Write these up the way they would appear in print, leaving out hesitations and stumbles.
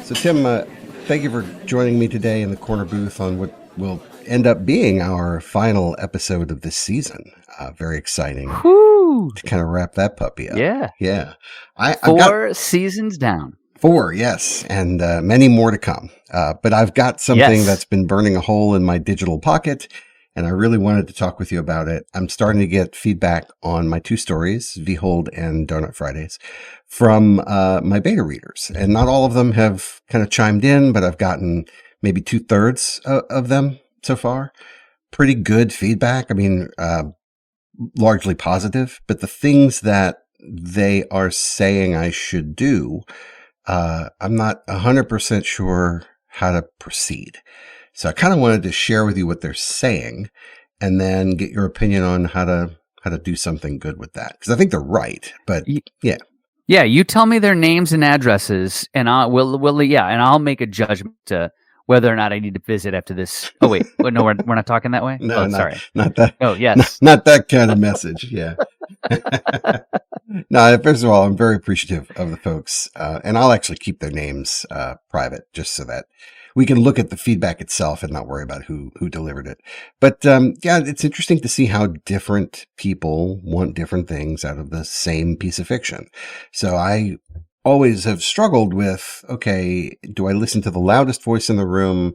So, Tim, thank you for joining me today in the corner booth on what will end up being our final episode of this season. Very exciting Woo! to kind of wrap that puppy up. Yeah. I've Four seasons down. 4, yes, and many more to come. But I've got something that's been burning a hole in my digital pocket, and I really wanted to talk with you about it. I'm starting to get feedback on my 2 stories, Behold and Donut Fridays, from my beta readers. And not all of them have kind of chimed in, but I've gotten maybe 2/3 of them so far. Pretty good feedback. I mean, largely positive, but the things that they are saying I should do, I'm not 100% sure how to proceed. So I kind of wanted to share with you what they're saying and then get your opinion on how to do something good with that. Because I think they're right, but yeah. Yeah, you tell me their names and addresses, and I'll make a judgment to whether or not I need to visit after this. Oh wait, no, we're not talking that way. No, sorry, not that. Oh yes, not that kind of message. Yeah. No, first of all, I'm very appreciative of the folks, and I'll actually keep their names private just so that we can look at the feedback itself and not worry about who delivered it. But yeah, it's interesting to see how different people want different things out of the same piece of fiction. So I always have struggled with, okay, do I listen to the loudest voice in the room?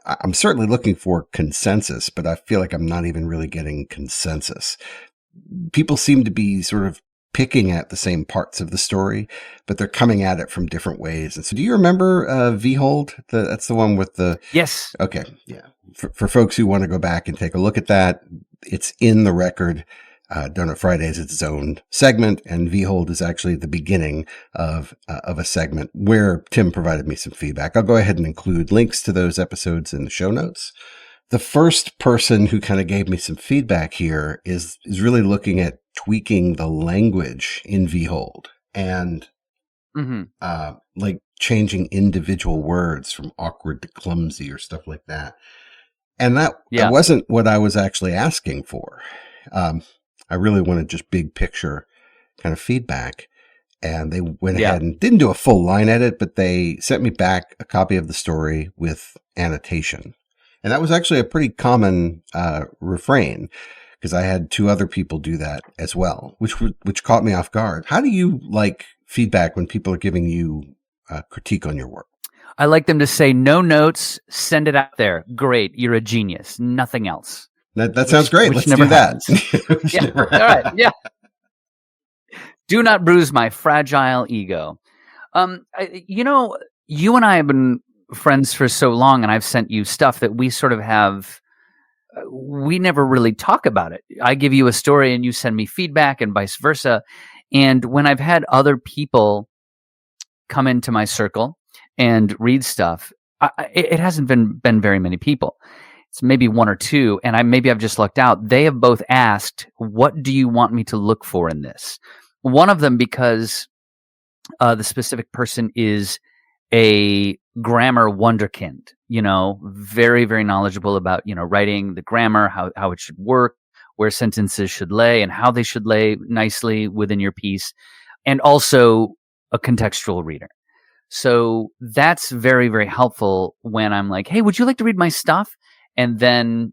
I'm certainly looking for consensus, but I feel like I'm not even really getting consensus. People seem to be sort of picking at the same parts of the story, but they're coming at it from different ways. And so do you remember Behold? That's the one with the... Yes. Okay. Yeah. For folks who want to go back and take a look at that, it's in the record. Donut Friday is its own segment, and Behold is actually the beginning of a segment where Tim provided me some feedback. I'll go ahead and include links to those episodes in the show notes. The first person who kind of gave me some feedback here is really looking at tweaking the language in Behold and like changing individual words from awkward to clumsy or stuff like that. And that wasn't what I was actually asking for. I really wanted just big picture kind of feedback. And they went ahead and didn't do a full line edit, but they sent me back a copy of the story with annotation. And that was actually a pretty common refrain, because I had 2 other people do that as well, which caught me off guard. How do you like feedback when people are giving you critique on your work? I like them to say, no notes, send it out there. Great, you're a genius. Nothing else. That sounds great. Let's do that. All right. Yeah. Do not bruise my fragile ego. You and I have been friends for so long, and I've sent you stuff that we sort of have, we never really talk about it. I give you a story and you send me feedback and vice versa. And when I've had other people come into my circle and read stuff, it hasn't been very many people. It's maybe 1 or 2, and I've just lucked out. They have both asked, what do you want me to look for in this? One of them, because the specific person is a grammar wonderkind, very, very knowledgeable about, writing the grammar, how it should work, where sentences should lay and how they should lay nicely within your piece, and also a contextual reader. So that's very, very helpful when I'm like, hey, would you like to read my stuff? And then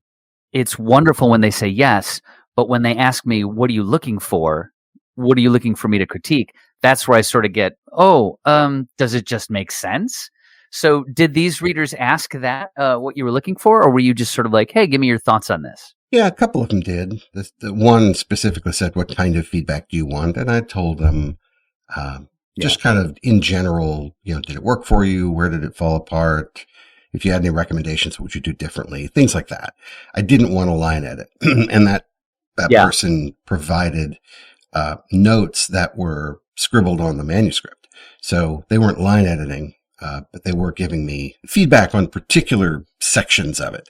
it's wonderful when they say yes, but when they ask me, what are you looking for? What are you looking for me to critique? That's where I sort of get, does it just make sense? So did these readers ask that, what you were looking for, or were you just sort of like, hey, give me your thoughts on this? Yeah, a couple of them did. The one specifically said, what kind of feedback do you want? And I told them just kind of in general, did it work for you? Where did it fall apart? If you had any recommendations, what would you do differently? Things like that. I didn't want a line edit. And that person provided notes that were scribbled on the manuscript. So they weren't line editing, but they were giving me feedback on particular sections of it.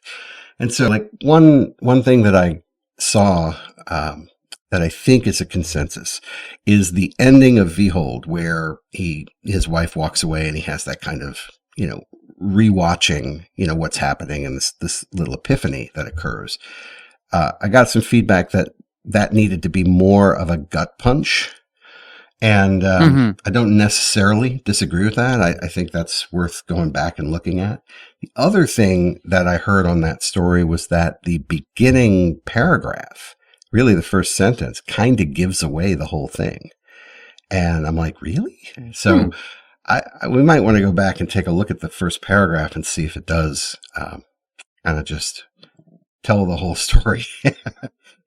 And so like one thing that I saw that I think is a consensus is the ending of Behold, where his wife walks away and he has that kind of, rewatching, what's happening and this little epiphany that occurs. I got some feedback that needed to be more of a gut punch. And Mhm. I don't necessarily disagree with that. I think that's worth going back and looking at. The other thing that I heard on that story was that the beginning paragraph, really the first sentence, kind of gives away the whole thing. And I'm like, really? So we might want to go back and take a look at the first paragraph and see if it does kind of just tell the whole story,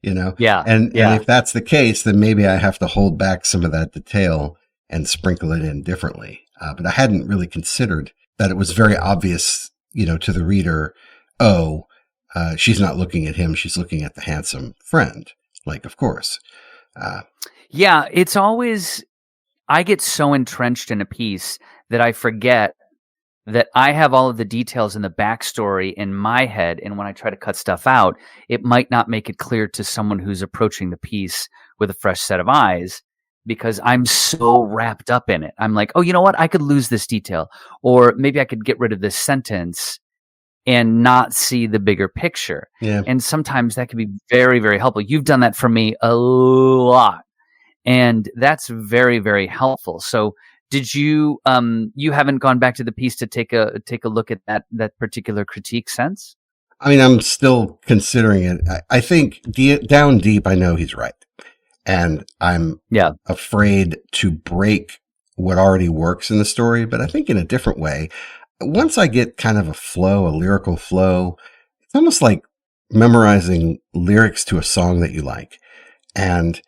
Yeah. And Yeah. if that's the case, then maybe I have to hold back some of that detail and sprinkle it in differently. But I hadn't really considered that it was very obvious, to the reader, she's not looking at him. She's looking at the handsome friend. Like, of course. Yeah. It's always, I get so entrenched in a piece that I forget that I have all of the details in the backstory in my head. And when I try to cut stuff out, it might not make it clear to someone who's approaching the piece with a fresh set of eyes because I'm so wrapped up in it. I'm like, oh, you know what? I could lose this detail, or maybe I could get rid of this sentence and not see the bigger picture. Yeah. And sometimes that can be very, very helpful. You've done that for me a lot. And that's very, very helpful. So did you you haven't gone back to the piece to take a look at that particular critique sense? I mean, I'm still considering it. I think down deep, I know he's right. And I'm afraid to break what already works in the story, but I think in a different way. Once I get kind of a lyrical flow, it's almost like memorizing lyrics to a song that you like. And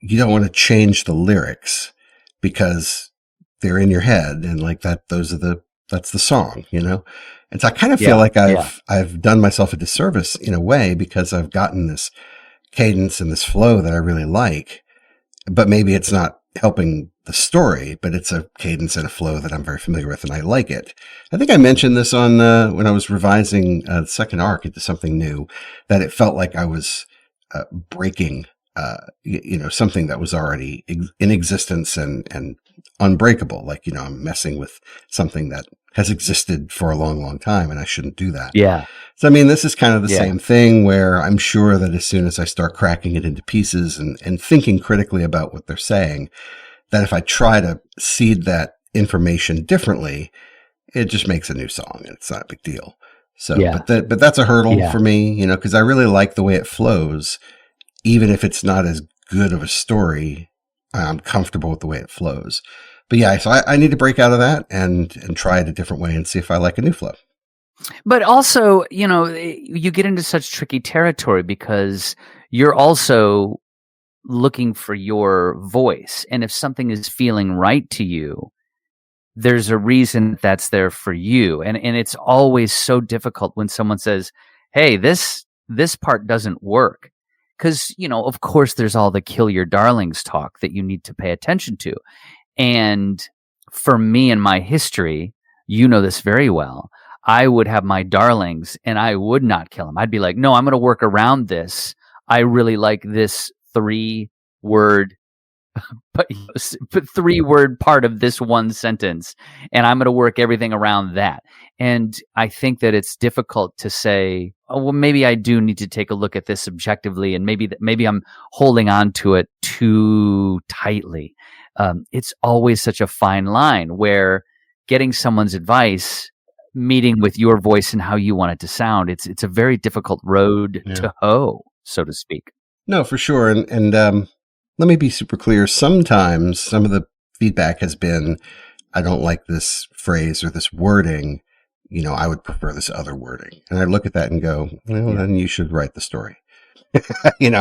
you don't want to change the lyrics because they're in your head and like that, that's the song, And so I kind of feel like I've done myself a disservice in a way because I've gotten this cadence and this flow that I really like, but maybe it's not helping the story, but it's a cadence and a flow that I'm very familiar with and I like it. I think I mentioned this on, when I was revising the second arc into something new, that it felt like I was breaking something that was already in existence and unbreakable. Like, I'm messing with something that has existed for a long, long time and I shouldn't do that. Yeah. So, I mean, this is kind of the same thing where I'm sure that as soon as I start cracking it into pieces and thinking critically about what they're saying, that if I try to seed that information differently, it just makes a new song and it's not a big deal. So, but that's a hurdle for me, because I really like the way it flows. Even if it's not as good of a story, I'm comfortable with the way it flows. But so I need to break out of that and try it a different way and see if I like a new flow. But also, you get into such tricky territory because you're also looking for your voice. And if something is feeling right to you, there's a reason that's there for you. And it's always so difficult when someone says, hey, this part doesn't work. Because, of course, there's all the kill your darlings talk that you need to pay attention to. And for me and my history, this very well, I would have my darlings and I would not kill them. I'd be like, no, I'm going to work around this. I really like this 3-word, but 3-word part of this one sentence. And I'm going to work everything around that. And I think that it's difficult to say, oh, well, maybe I do need to take a look at this objectively, and maybe I'm holding on to it too tightly. It's always such a fine line where getting someone's advice, meeting with your voice and how you want it to sound, it's a very difficult road to hoe, so to speak. No, for sure. And let me be super clear. Sometimes some of the feedback has been, I don't like this phrase or this wording. I would prefer this other wording. And I look at that and go, well, then you should write the story. I'm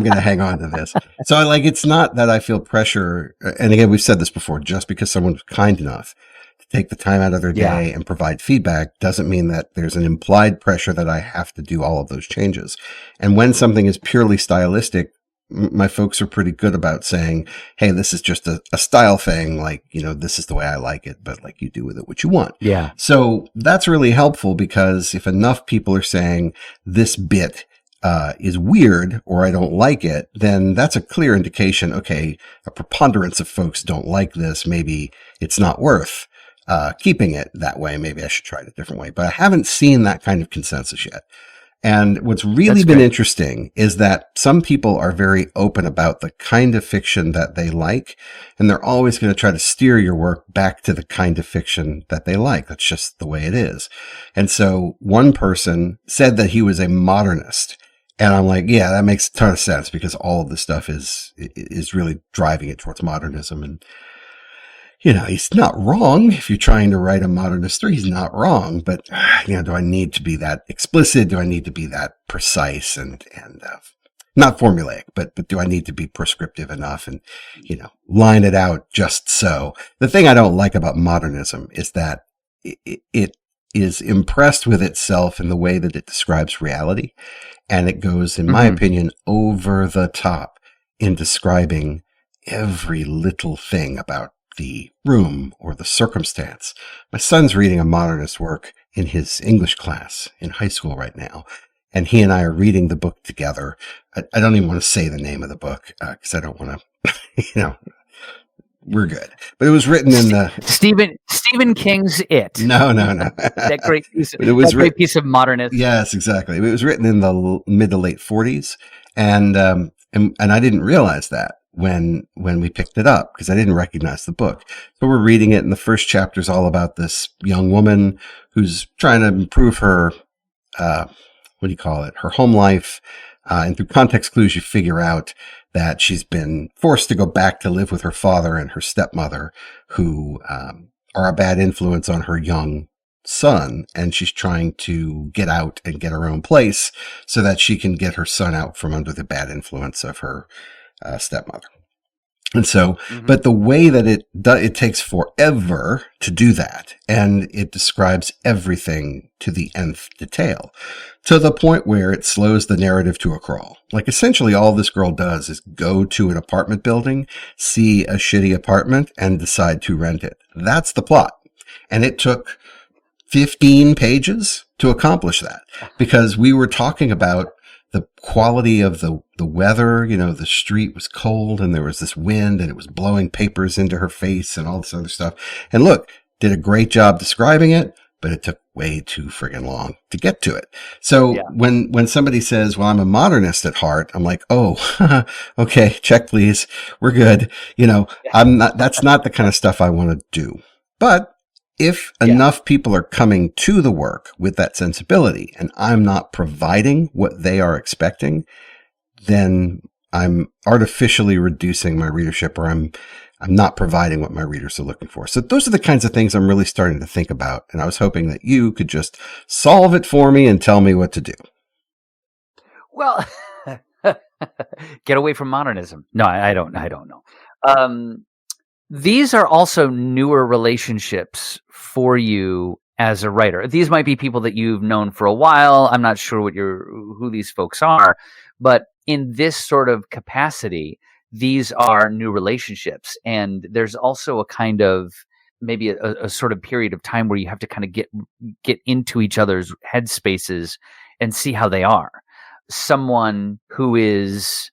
going to hang on to this. So it's not that I feel pressure. And again, we've said this before, just because someone was kind enough to take the time out of their day and provide feedback doesn't mean that there's an implied pressure that I have to do all of those changes. And when something is purely stylistic, my folks are pretty good about saying, hey, this is just a style thing. This is the way I like it, but you do with it what you want. Yeah. So that's really helpful because if enough people are saying this bit is weird or I don't like it, then that's a clear indication, okay, a preponderance of folks don't like this. Maybe it's not worth keeping it that way. Maybe I should try it a different way. But I haven't seen that kind of consensus yet. And what's really That's been great. interesting is that some people are very open about the kind of fiction that they like, and they're always going to try to steer your work back to the kind of fiction that they like. That's just the way it is. And so one person said that he was a modernist. And I'm like, yeah, that makes a ton of sense because all of this stuff is really driving it towards modernism. And he's not wrong. If you're trying to write a modernist story, he's not wrong. But, do I need to be that explicit? Do I need to be that precise and not formulaic, but do I need to be prescriptive enough and, line it out just so? The thing I don't like about modernism is that it is impressed with itself in the way that it describes reality. And it goes, in my opinion, over the top in describing every little thing about the room or the circumstance. My son's reading a modernist work in his English class in high school right now, and he and I are reading the book together. I don't even want to say the name of the book because I don't want to, we're good. But it was written in the Stephen King's It. No. that great piece of modernist. Yes, exactly. It was written in the mid to late 40s, and I didn't realize that when we picked it up because I didn't recognize the book. So we're reading it, and the first chapter is all about this young woman who's trying to improve her, her home life. And through context clues, you figure out that she's been forced to go back to live with her father and her stepmother, who are a bad influence on her young son. And she's trying to get out and get her own place so that she can get her son out from under the bad influence of her stepmother. And so, but the way that it takes forever to do that, and it describes everything to the nth detail, to the point where it slows the narrative to a crawl. Like essentially all this girl does is go to an apartment building, see a shitty apartment, and decide to rent it. That's the plot. And it took 15 pages to accomplish that because we were talking about the quality of the weather. The street was cold and there was this wind and it was blowing papers into her face and all this other stuff. And look, did a great job describing it, but it took way too friggin' long to get to it. So when somebody says, well, I'm a modernist at heart, I'm like, oh, okay, check please. We're good. That's not the kind of stuff I want to do. But if enough people are coming to the work with that sensibility and I'm not providing what they are expecting, then I'm artificially reducing my readership, or I'm not providing what my readers are looking for. So those are the kinds of things I'm really starting to think about. And I was hoping that you could just solve it for me and tell me what to do. Well, get away from modernism. No, I don't know. These are also newer relationships for you as a writer. These might be people that you've known for a while. I'm not sure who these folks are, but in this sort of capacity, these are new relationships. And there's also a kind of maybe a sort of period of time where you have to kind of get into each other's headspaces and see how they are. Someone who is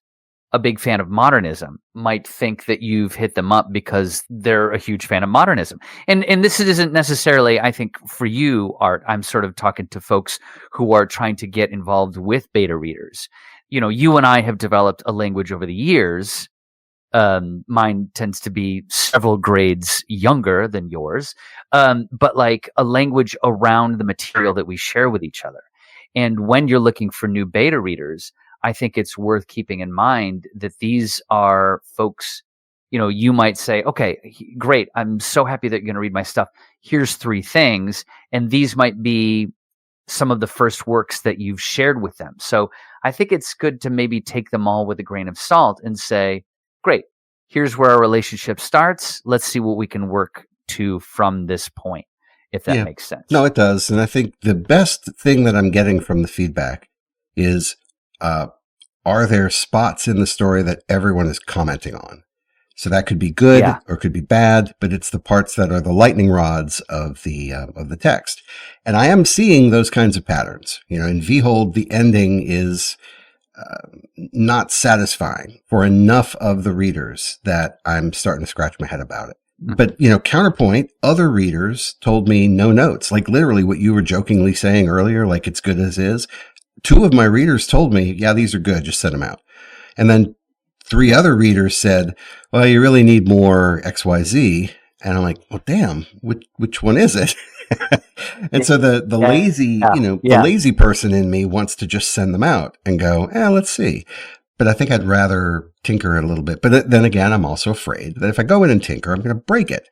a big fan of modernism might think that you've hit them up because they're a huge fan of modernism. And this isn't necessarily, I think, for you, Art. I'm sort of talking to folks who are trying to get involved with beta readers. You and I have developed a language over the years. Mine tends to be several grades younger than yours, but like a language around the material that we share with each other. And when you're looking for new beta readers, I think it's worth keeping in mind that these are folks, you might say, okay, great. I'm so happy that you're going to read my stuff. Here's 3 things. And these might be some of the first works that you've shared with them. So I think it's good to maybe take them all with a grain of salt and say, great, here's where our relationship starts. Let's see what we can work to from this point, if that makes sense. No, it does. And I think the best thing that I'm getting from the feedback is, are there spots in the story that everyone is commenting on? So that could be good or could be bad, but it's the parts that are the lightning rods of the text. And I am seeing those kinds of patterns. In Behold, the ending is not satisfying for enough of the readers that I'm starting to scratch my head about it. But, counterpoint, other readers told me no notes, like literally what you were jokingly saying earlier, like it's good as is. 2 of my readers told me, yeah, these are good, just send them out. And then 3 other readers said, well, you really need more XYZ. And I'm like, well, damn, which one is it? And so the lazy, the lazy person in me wants to just send them out and go, let's see. But I think I'd rather tinker it a little bit. But then again, I'm also afraid that if I go in and tinker, I'm going to break it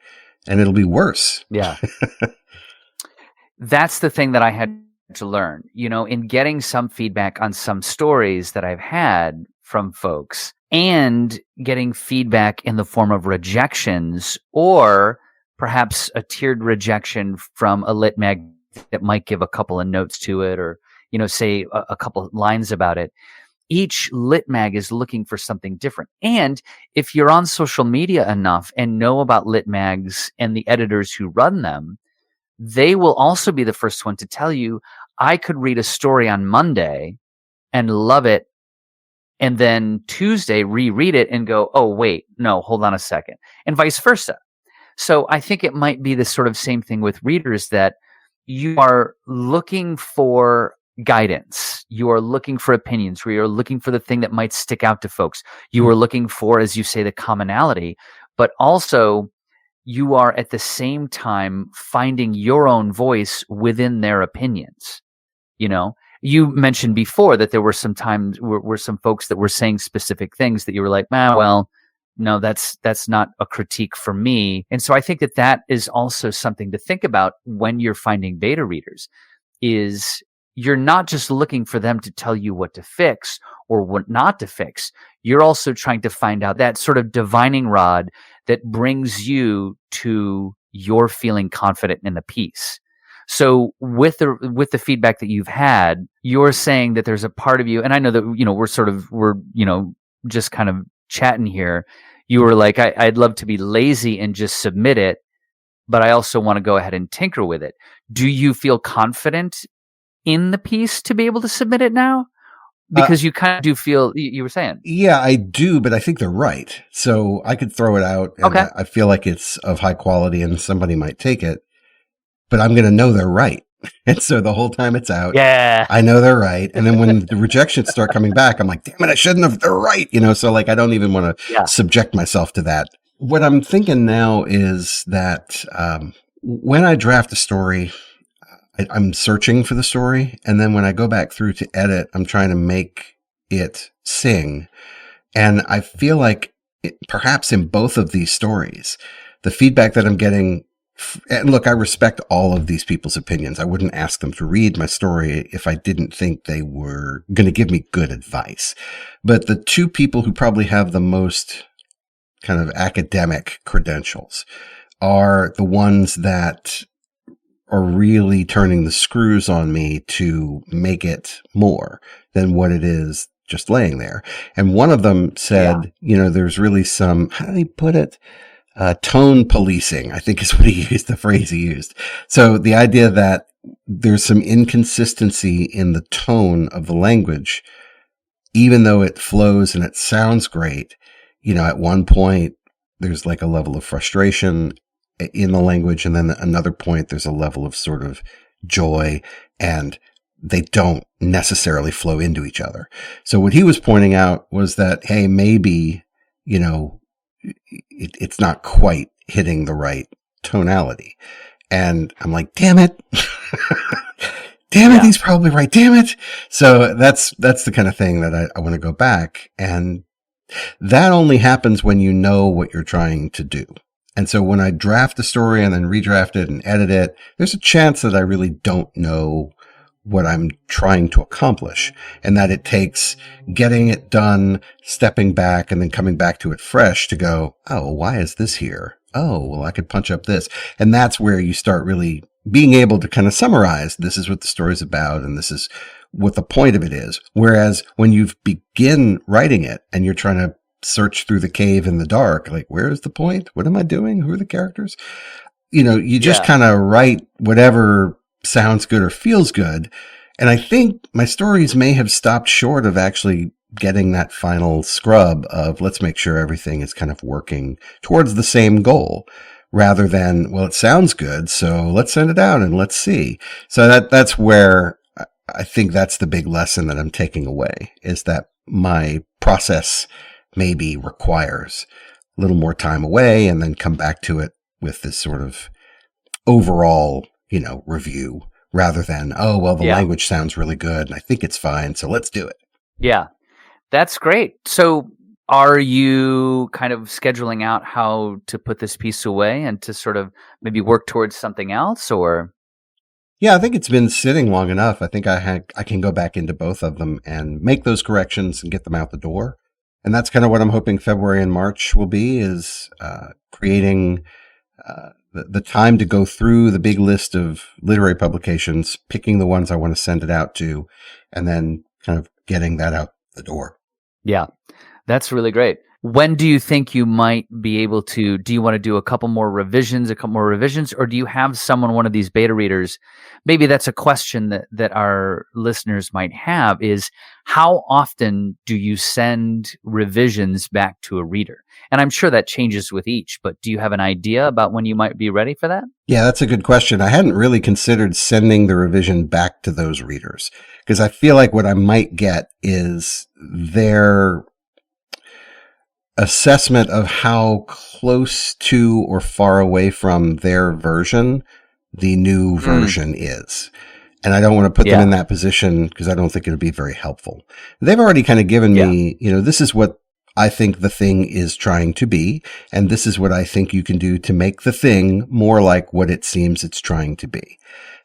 and it'll be worse. Yeah. That's the thing that I had to learn, in getting some feedback on some stories that I've had from folks, and getting feedback in the form of rejections, or perhaps a tiered rejection from a lit mag that might give a couple of notes to it, or, say a couple of lines about it. Each lit mag is looking for something different. And if you're on social media enough and know about lit mags and the editors who run them, they will also be the first one to tell you, I could read a story on Monday and love it, and then Tuesday reread it and go, oh, wait, no, hold on a second, and vice versa. So I think it might be the sort of same thing with readers, that you are looking for guidance. You are looking for opinions, where you're looking for the thing that might stick out to folks. You are looking for, as you say, the commonality, but also you are at the same time finding your own voice within their opinions. You mentioned before that there were some times were some folks that were saying specific things that you were like, well, no, that's not a critique for me. And so I think that is also something to think about when you're finding beta readers, is you're not just looking for them to tell you what to fix or what not to fix. You're also trying to find out that sort of divining rod that brings you to your feeling confident in the piece. So with the feedback that you've had, you're saying that there's a part of you, and I know that, we're just kind of chatting here. You were like, I'd love to be lazy and just submit it, but I also want to go ahead and tinker with it. Do you feel confident in the piece to be able to submit it now? Because you kind of do feel, you were saying. Yeah, I do, but I think they're right. So I could throw it out, and okay. I feel like it's of high quality and somebody might take it, but I'm going to know they're right. And so the whole time it's out, I know they're right. And then when the rejections start coming back, I'm like, damn it, I shouldn't have, they're right. So like, I don't even want to subject myself to that. What I'm thinking now is that when I draft a story, I'm searching for the story. And then when I go back through to edit, I'm trying to make it sing. And I feel like perhaps in both of these stories, the feedback that I'm getting, and look, I respect all of these people's opinions. I wouldn't ask them to read my story if I didn't think they were going to give me good advice. But the 2 people who probably have the most kind of academic credentials are the ones that are really turning the screws on me to make it more than what it is just laying there. And one of them said, there's really some, how did he put it? Tone policing, I think is what he used, the phrase he used. So the idea that there's some inconsistency in the tone of the language, even though it flows and it sounds great, at one point there's like a level of frustration in the language. And then another point, there's a level of sort of joy, and they don't necessarily flow into each other. So what he was pointing out was that, hey, maybe, it's not quite hitting the right tonality. And I'm like, damn it. Damn it. He's probably right. Damn it. So that's the kind of thing that I want to go back. And that only happens when you know what you're trying to do. And so when I draft a story and then redraft it and edit it, there's a chance that I really don't know what I'm trying to accomplish, and that it takes getting it done, stepping back, and then coming back to it fresh to go, oh, why is this here? Oh, well, I could punch up this. And that's where you start really being able to kind of summarize, this is what the story's about, and this is what the point of it is. Whereas when you begin writing it and you're trying to search through the cave in the dark, like, where's the point? What am I doing? Who are the characters? You just kind of write whatever sounds good or feels good. And I think my stories may have stopped short of actually getting that final scrub of let's make sure everything is kind of working towards the same goal, rather than, well, it sounds good, so let's send it out and let's see. So that's where I think that's the big lesson that I'm taking away, is that my process maybe requires a little more time away and then come back to it with this sort of overall, review, rather than, oh, well, the language sounds really good and I think it's fine, so let's do it. Yeah, that's great. So are you kind of scheduling out how to put this piece away and to sort of maybe work towards something else, or? Yeah, I think it's been sitting long enough. I think I can go back into both of them and make those corrections and get them out the door. And that's kind of what I'm hoping February and March will be, is creating the time to go through the big list of literary publications, picking the ones I want to send it out to, and then kind of getting that out the door. Yeah, that's really great. When do you think you might be able to, do you want to do a couple more revisions, or do you have someone, one of these beta readers? Maybe that's a question that our listeners might have, is how often do you send revisions back to a reader? And I'm sure that changes with each, but do you have an idea about when you might be ready for that? Yeah, that's a good question. I hadn't really considered sending the revision back to those readers, because I feel like what I might get is their assessment of how close to or far away from their version the new version is. And I don't want to put them in that position, because I don't think it would be very helpful. They've already kind of given me, this is what I think the thing is trying to be, and this is what I think you can do to make the thing more like what it seems it's trying to be.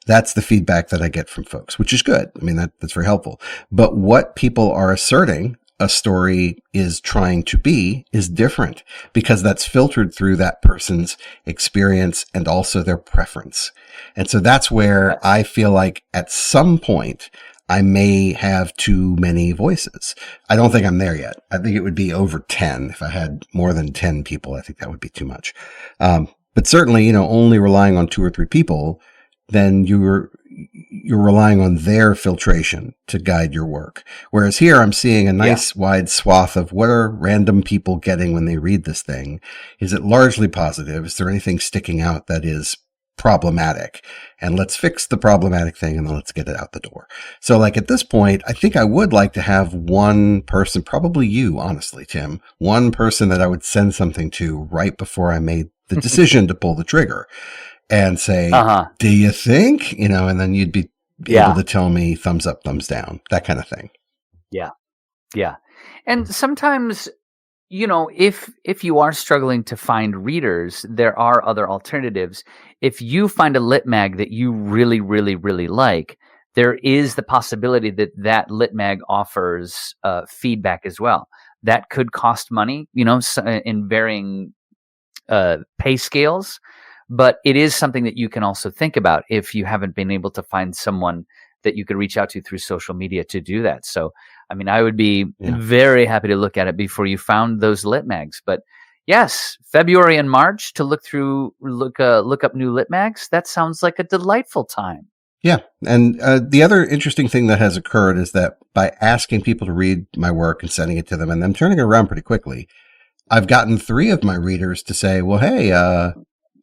That's the feedback that I get from folks, which is good. I mean, that's very helpful. But what people are asserting a story is trying to be is different, because that's filtered through that person's experience and also their preference. And so that's where I feel like at some point I may have too many voices. I don't think I'm there yet. I think it would be over 10. If I had more than 10 people, I think that would be too much. But certainly, only relying on 2 or 3 people, then you're relying on their filtration to guide your work. Whereas here I'm seeing a nice wide swath of what are random people getting when they read this thing. Is it largely positive? Is there anything sticking out that is problematic? And let's fix the problematic thing and then let's get it out the door. So like at this point, I think I would like to have one person, probably you, honestly, Tim, one person that I would send something to right before I made the decision to pull the trigger. And say, do you think, and then you'd be able to tell me thumbs up, thumbs down, that kind of thing. Yeah. Yeah. And sometimes, if you are struggling to find readers, there are other alternatives. If you find a lit mag that you really, really, really like, there is the possibility that lit mag offers feedback as well. That could cost money, in varying pay scales. But it is something that you can also think about if you haven't been able to find someone that you could reach out to through social media to do that. So, I mean, I would be very happy to look at it before you found those lit mags. But yes, February and March to look up new lit mags. That sounds like a delightful time. Yeah. And the other interesting thing that has occurred is that by asking people to read my work and sending it to them and them turning it around pretty quickly, I've gotten 3 of my readers to say, well, hey,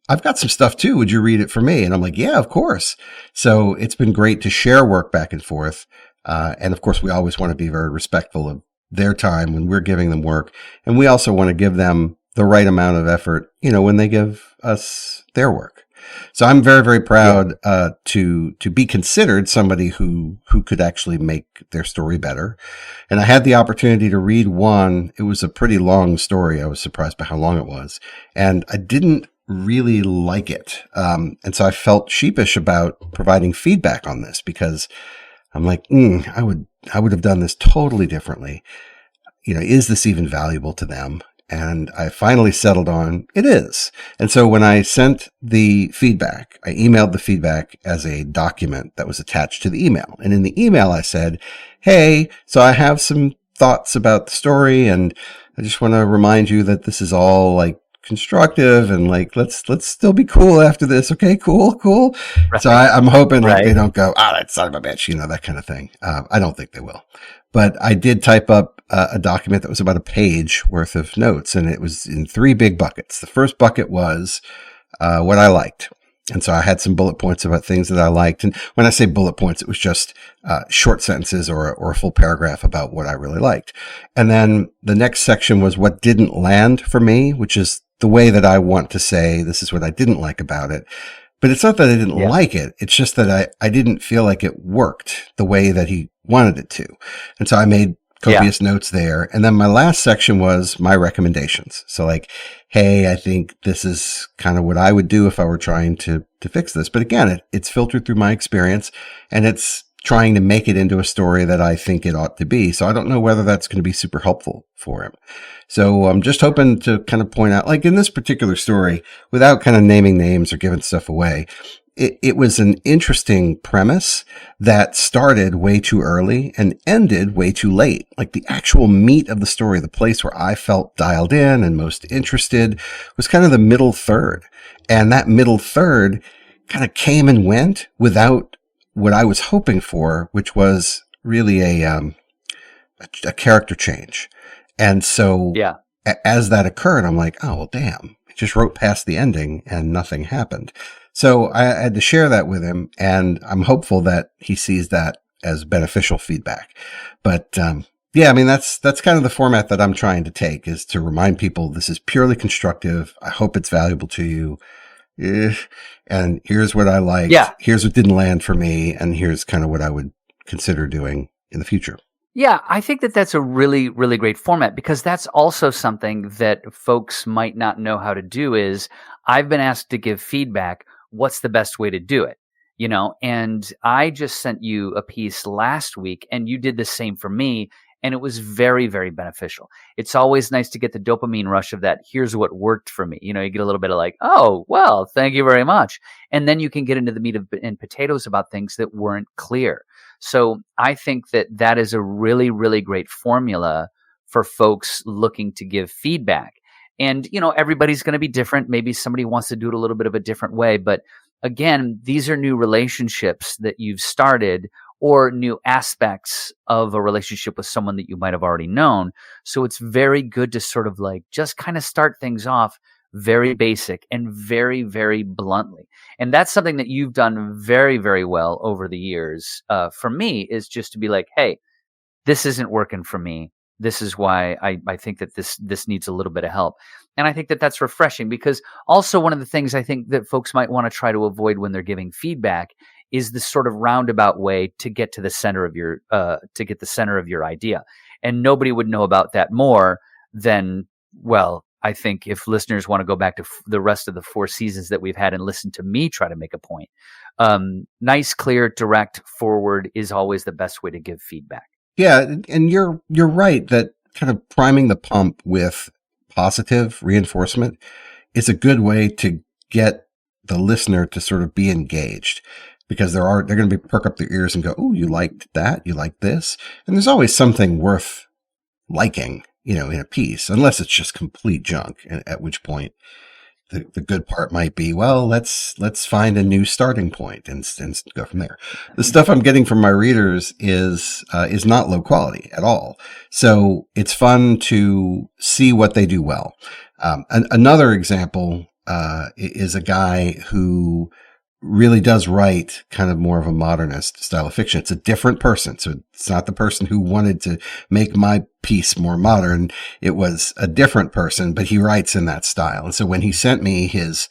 I've got some stuff too. Would you read it for me? And I'm like, yeah, of course. So it's been great to share work back and forth. And of course, we always want to be very respectful of their time when we're giving them work. And we also want to give them the right amount of effort, when they give us their work. So I'm very, very proud to be considered somebody who could actually make their story better. And I had the opportunity to read one. It was a pretty long story. I was surprised by how long it was. And I didn't really like it. And so I felt sheepish about providing feedback on this, because I'm like, I would have done this totally differently. Is this even valuable to them? And I finally settled on it is. And so when I sent the feedback, I emailed the feedback as a document that was attached to the email. And in the email, I said, hey, so I have some thoughts about the story, and I just want to remind you that this is all like constructive, and like let's still be cool after this. Okay, cool. Right. So I'm hoping like they don't go, that son of a bitch, that kind of thing. I don't think they will, but I did type up a document that was about a page worth of notes, and it was in 3 big buckets. The first bucket was what I liked, And so I had some bullet points about things that I liked. And when I say bullet points, it was just short sentences or a full paragraph about what I really liked. And then the next section was what didn't land for me, which is the way that I want to say, this is what I didn't like about it. But it's not that I didn't like it. It's just that I didn't feel like it worked the way that he wanted it to. And so I made copious notes there. And then my last section was my recommendations. So like, hey, I think this is kind of what I would do if I were trying to fix this. But again, it's filtered through my experience, and it's trying to make it into a story that I think it ought to be. So I don't know whether that's going to be super helpful for him. So I'm just hoping to kind of point out, like in this particular story, without kind of naming names or giving stuff away, it was an interesting premise that started way too early and ended way too late. Like the actual meat of the story, the place where I felt dialed in and most interested, was kind of the middle third. And that middle third kind of came and went without what I was hoping for, which was really a character change. And so as that occurred, I'm like, oh, well, damn, I just wrote past the ending and nothing happened. So I had to share that with him, and I'm hopeful that he sees that as beneficial feedback. But yeah, I mean, that's kind of the format that I'm trying to take, is to remind people this is purely constructive. I hope it's valuable to you. And here's what I liked. Yeah. Here's what didn't land for me. And here's kind of what I would consider doing in the future. Yeah, I think that that's a really, really great format, because that's also something that folks might not know how to do. Is I've been asked to give feedback. What's the best way to do it? You know, and I just sent you a piece last week, and you did the same for me. And it was very, very beneficial. It's always nice to get the dopamine rush of that. Here's what worked for me. You know, you get a little bit of like, oh, well, thank you very much. And then you can get into the meat and potatoes about things that weren't clear. So I think that that is a really, really great formula for folks looking to give feedback. And, you know, everybody's going to be different. Maybe somebody wants to do it a little bit of a different way. But again, these are new relationships that you've started, or new aspects of a relationship with someone that you might have already known. So it's very good to sort of like just kind of start things off very basic and very, very bluntly. And that's something that you've done very, very well over the years. For me, is just to be like, hey, this isn't working for me. This is why I think that this needs a little bit of help. And I think that that's refreshing, because also one of the things I think that folks might want to try to avoid when they're giving feedback is this sort of roundabout way to get to the center of your idea. And nobody would know about that more than, well, I think if listeners want to go back to the rest of the 4 seasons that we've had and listen to me try to make a point, nice, clear, direct, forward is always the best way to give feedback. Yeah, and you're right that kind of priming the pump with positive reinforcement is a good way to get the listener to sort of be engaged, because they're going to be perk up their ears and go, oh, you liked that, you liked this. And there's always something worth liking, you know, in a piece, unless it's just complete junk, at which point the good part might be, well, let's find a new starting point and go from there. The stuff I'm getting from my readers is not low quality at all. So it's fun to see what they do well. Another example is a guy who really does write kind of more of a modernist style of fiction. It's a different person. So it's not the person who wanted to make my piece more modern. It was a different person, but he writes in that style. And so when he sent me his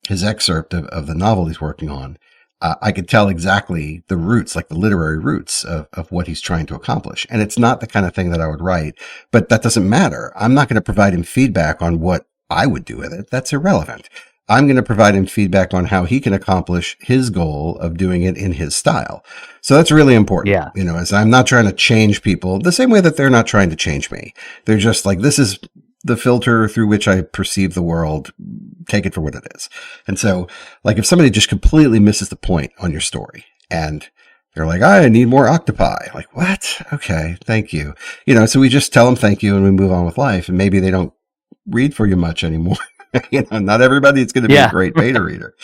excerpt of the novel he's working on, I could tell exactly the roots, like the literary roots of what he's trying to accomplish. And it's not the kind of thing that I would write, but that doesn't matter. I'm not going to provide him feedback on what I would do with it. That's irrelevant. I'm going to provide him feedback on how he can accomplish his goal of doing it in his style. So that's really important. Yeah. You know, as I'm not trying to change people the same way that they're not trying to change me. They're just like, this is the filter through which I perceive the world. Take it for what it is. And so, like, if somebody just completely misses the point on your story and they're like, I need more octopi. Like, what? Okay. Thank you. You know, so we just tell them thank you and we move on with life. And maybe they don't read for you much anymore. You know, not everybody is going to be a great beta reader,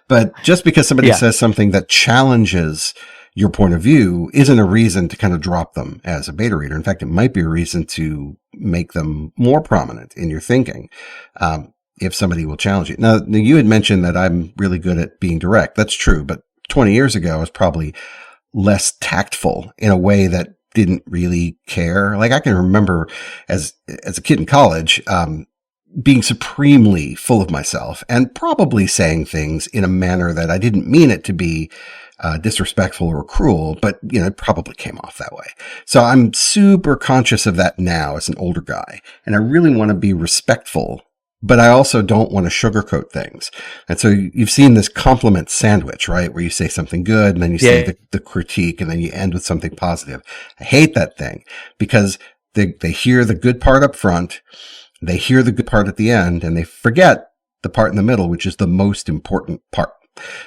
but just because somebody says something that challenges your point of view isn't a reason to kind of drop them as a beta reader. In fact, it might be a reason to make them more prominent in your thinking. if somebody will challenge you. Now, you had mentioned that I'm really good at being direct. That's true. But 20 years ago, I was probably less tactful in a way that didn't really care. Like I can remember as a kid in college, being supremely full of myself and probably saying things in a manner that I didn't mean it to be disrespectful or cruel, but it probably came off that way. So I'm super conscious of that now as an older guy, and I really want to be respectful, but I also don't want to sugarcoat things. And so you've seen this compliment sandwich, right? Where you say something good and then you say the critique and then you end with something positive. I hate that thing because they hear the good part up front, they hear the good part at the end, and they forget the part in the middle, which is the most important part.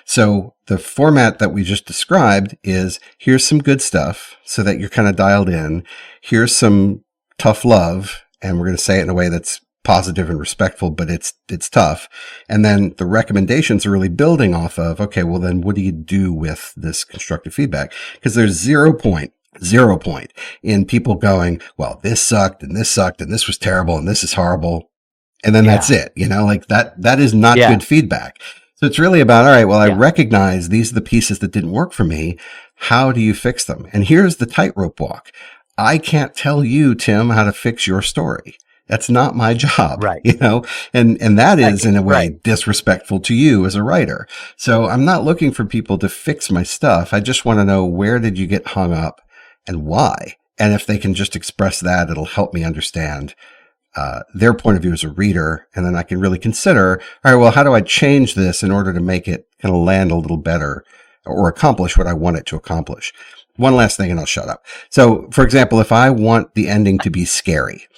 So the format that we just described is here's some good stuff so that you're kind of dialed in. Here's some tough love, and we're going to say it in a way that's positive and respectful, but it's tough. And then the recommendations are really building off of, okay, well then what do you do with this constructive feedback? Because there's 0 point in people going, well, this sucked and this was terrible and this is horrible. And then that's it, like that is not good feedback. So it's really about, all right, well, I recognize these are the pieces that didn't work for me. How do you fix them? And here's the tightrope walk. I can't tell you, Tim, how to fix your story. That's not my job, right? And that is in a way disrespectful to you as a writer. So I'm not looking for people to fix my stuff. I just want to know, where did you get hung up and why? And if they can just express that, it'll help me understand their point of view as a reader. And then I can really consider, all right, well, how do I change this in order to make it kind of land a little better or accomplish what I want it to accomplish? One last thing and I'll shut up. So, for example, if I want the ending to be scary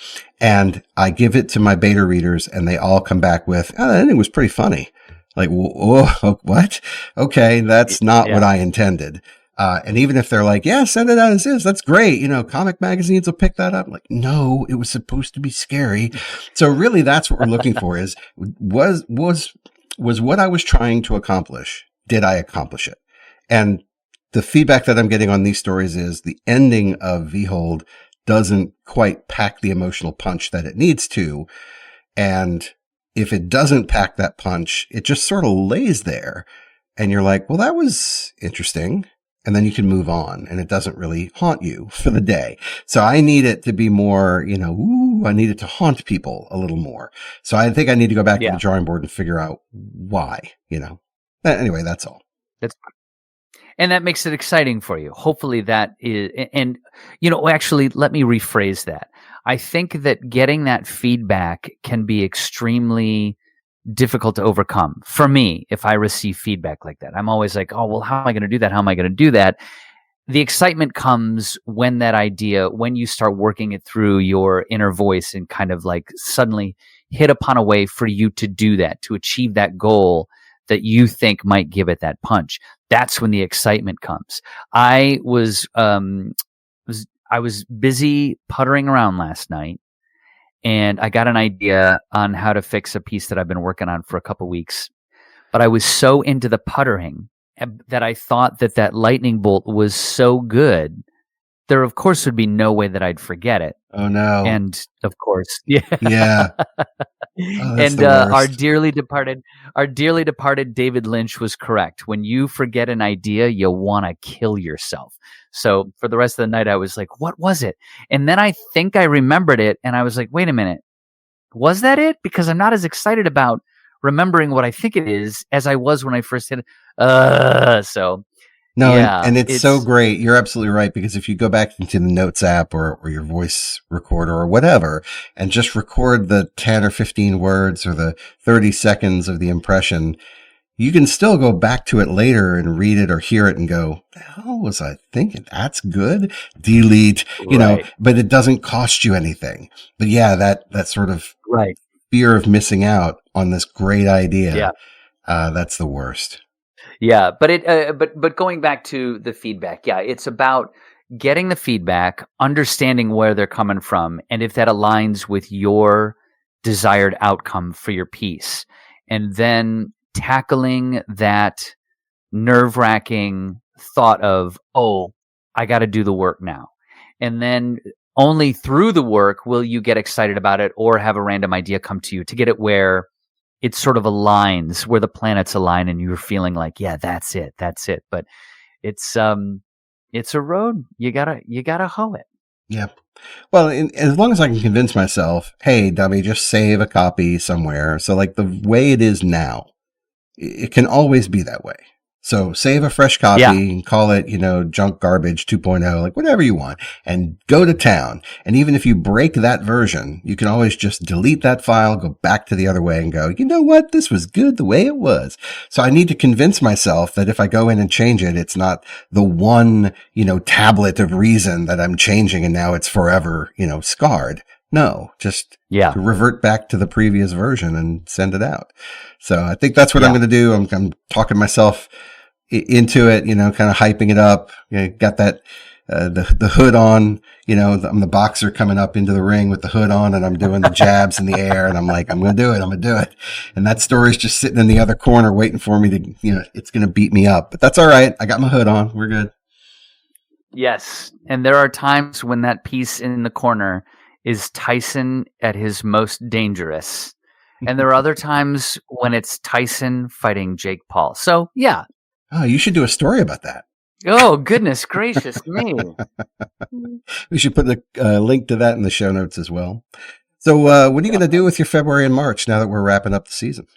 and I give it to my beta readers and they all come back with, oh, that ending was pretty funny. Like, whoa, what? Okay, that's not what I intended. And even if they're like, yeah, send it out as is, that's great. Comic magazines will pick that up. I'm like, no, it was supposed to be scary. So really that's what we're looking for is, was what I was trying to accomplish, did I accomplish it? And the feedback that I'm getting on these stories is the ending of Vhold doesn't quite pack the emotional punch that it needs to. And if it doesn't pack that punch, it just sort of lays there. And you're like, well, that was interesting. And then you can move on and it doesn't really haunt you for the day. So I need it to be more, I need it to haunt people a little more. So I think I need to go back to the drawing board and figure out why, Anyway, that's all. And that makes it exciting for you. Hopefully that is, and, actually, let me rephrase that. I think that getting that feedback can be extremely difficult to overcome. For me, if I receive feedback like that, I'm always like, oh, well, how am I going to do that? How am I going to do that? The excitement comes when when you start working it through your inner voice and kind of like suddenly hit upon a way for you to do that, to achieve that goal that you think might give it that punch. That's when the excitement comes. I was busy puttering around last night, and I got an idea on how to fix a piece that I've been working on for a couple weeks. But I was so into the puttering that I thought that lightning bolt was so good, there of course would be no way that I'd forget it. Oh no! And of course, yeah. Oh, and our dearly departed David Lynch was correct. When you forget an idea, you want to kill yourself. So for the rest of the night, I was like, what was it? And then I think I remembered it. And I was like, wait a minute. Was that it? Because I'm not as excited about remembering what I think it is as I was when I first hit it. No, and it's so great. You're absolutely right. Because if you go back into the Notes app or your voice recorder or whatever, and just record the 10 or 15 words or the 30 seconds of the impression, you can still go back to it later and read it or hear it and go, the hell was I thinking? That's good. Delete, but it doesn't cost you anything. But yeah, that sort of fear of missing out on this great idea. That's the worst. Yeah, but going back to the feedback, it's about getting the feedback, understanding where they're coming from, and if that aligns with your desired outcome for your piece, and then tackling that nerve-wracking thought of, oh, I got to do the work now. And then only through the work will you get excited about it or have a random idea come to you to get it where it sort of aligns, where the planets align, and you're feeling like, yeah, that's it. But it's a road. You gotta hoe it. Yeah. Well, as long as I can convince myself, hey, dummy, just save a copy somewhere. So like the way it is now, it can always be that way. So save a fresh copy and call it, junk garbage 2.0, like whatever you want, and go to town. And even if you break that version, you can always just delete that file, go back to the other way and go, you know what? This was good the way it was. So I need to convince myself that if I go in and change it, it's not the one, tablet of reason that I'm changing and now it's forever, scarred. No, just to revert back to the previous version and send it out. So I think that's what I'm going to do. I'm talking myself into it, kind of hyping it up. Got that, the hood on, I'm the boxer coming up into the ring with the hood on, and I'm doing the jabs in the air, and I'm like, I'm going to do it. And that story's just sitting in the other corner waiting for me to, it's going to beat me up, but that's all right. I got my hood on. We're good. Yes. And there are times when that piece in the corner is Tyson at his most dangerous. And there are other times when it's Tyson fighting Jake Paul. So, yeah. Oh, you should do a story about that. Oh, goodness gracious me. We should put a link to that in the show notes as well. So what are you going to do with your February and March now that we're wrapping up the season?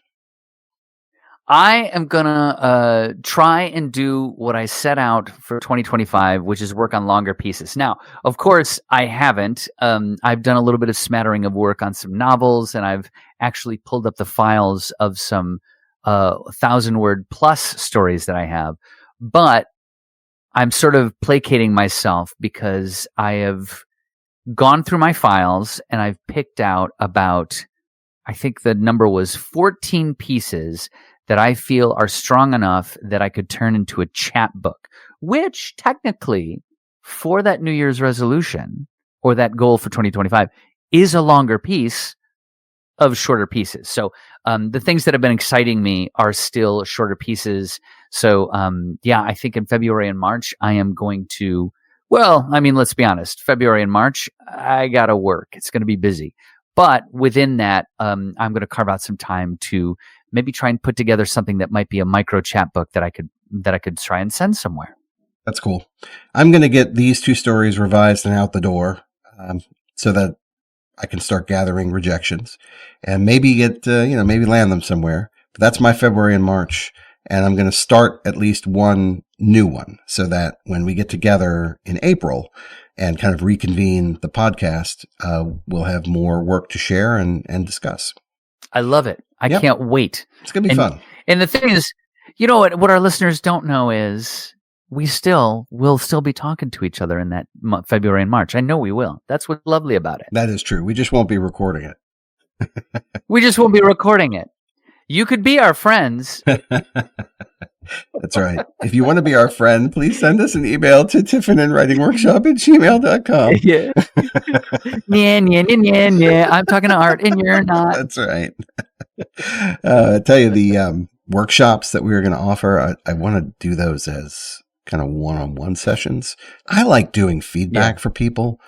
I am going to try and do what I set out for 2025, which is work on longer pieces. Now, of course, I haven't. I've done a little bit of smattering of work on some novels, and I've actually pulled up the files of some 1,000-word plus stories that I have. But I'm sort of placating myself because I have gone through my files and I've picked out about, I think the number was 14 pieces that I feel are strong enough that I could turn into a chapbook, which technically for that New Year's resolution or that goal for 2025 is a longer piece of shorter pieces. So the things that have been exciting me are still shorter pieces. So I think in February and March, I am going to, let's be honest, February and March, I got to work. It's going to be busy. But within that, I'm going to carve out some time to maybe try and put together something that might be a micro chapbook that I could try and send somewhere. That's cool. I'm going to get these 2 stories revised and out the door so that I can start gathering rejections and maybe get, maybe land them somewhere. But that's my February and March. And I'm going to start at least one new one so that when we get together in April and kind of reconvene the podcast, we'll have more work to share and discuss. I love it. I can't wait. It's going to be fun. And the thing is, what our listeners don't know is we'll still be talking to each other in that February and March. I know we will. That's what's lovely about it. That is true. We just won't be recording it. We just won't be recording it. You could be our friends. That's right. If you want to be our friend, please send us an email to TiffinInnWritingWorkshop@gmail.com. Yeah. I'm talking to Art and you're not. That's right. I tell you, the workshops that we were going to offer, I want to do those as kind of one-on-one sessions. I like doing feedback for people.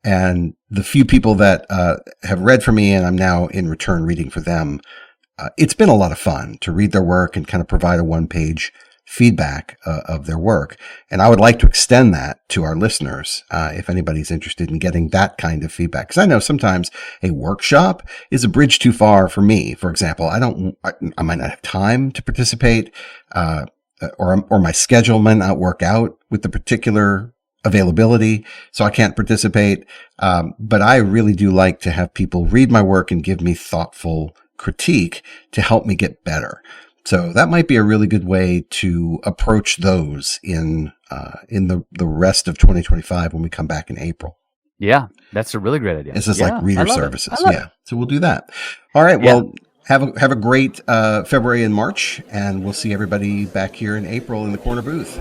And the few people that have read for me and I'm now in return reading for them, it's been a lot of fun to read their work and kind of provide a one-page feedback of their work. And I would like to extend that to our listeners if anybody's interested in getting that kind of feedback. Because I know sometimes a workshop is a bridge too far for me. For example, I might not have time to participate or my schedule might not work out with the particular availability, so I can't participate. But I really do like to have people read my work and give me thoughtful critique to help me get better. So that might be a really good way to approach those in the rest of 2025 when we come back in April. Yeah, that's a really great idea. This is like reader services. Yeah. So we'll do that. All right. Well, have a great February and March, and we'll see everybody back here in April in the corner booth.